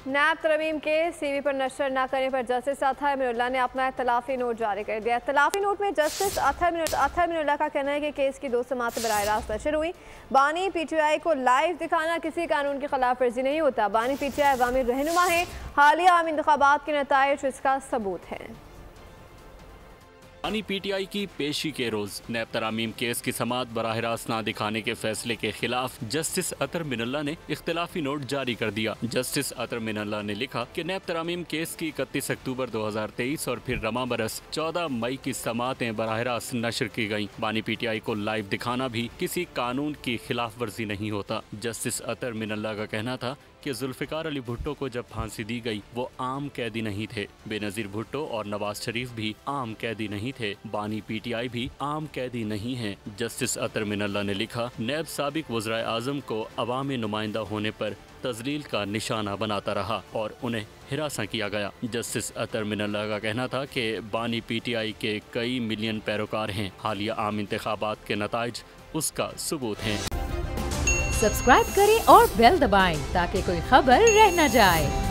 नैब तरमीम के CV पर नशर न करने पर जस्टिस अतहर मिनुल्लाह ने अपना इख्तलाफी नोट जारी कर दिया। इख्तलाफी नोट में जस्टिस अतहर मिनुल्लाह का कहना है कि केस की 2 समातें बराह रास्त नशर हुई। बानी PTI को लाइव दिखाना किसी कानून की खिलाफ वर्जी नहीं होता। बानी PTI अवामी रहनुमा है, हालिया आम इंतखाबात के नताइज इसका सबूत है। बानी PTI की पेशी के रोज नैब तरामीम केस की समात बराह रास्त ना दिखाने के फैसले के खिलाफ जस्टिस अतहर मिनुल्लाह ने इख्तलाफी नोट जारी कर दिया। जस्टिस अतहर मिनुल्लाह ने लिखा कि नैब तरामीम केस की 31 अक्टूबर 2023 और फिर रमा बरस 14 मई की समातें बराह रास्त नशर की गयी। बानी PTI को लाइव दिखाना भी किसी कानून की खिलाफ वर्जी नहीं होता। जस्टिस अतहर मिनुल्लाह का कहना था कि जुल्फिकार अली भुट्टो को जब फांसी दी गई वो आम कैदी नहीं थे। बेनजीर भुट्टो और नवाज शरीफ भी आम कैदी नहीं थे। बानी PTI भी आम कैदी नहीं है। जस्टिस अतहर मिनुल्लाह ने लिखा, नैब साबिक वज़राए आज़म को अवामी नुमाइंदा होने पर तजलील का निशाना बनाता रहा और उन्हें हिरासा किया गया। जस्टिस अतहर मिनुल्लाह का कहना था कि बानी PTI के कई मिलियन पैरोकार हैं। हालिया आम इंतखाबात के नताइज उसका सबूत हैं। सब्सक्राइब करें और बेल दबाएं ताकि कोई खबर रह न जाए।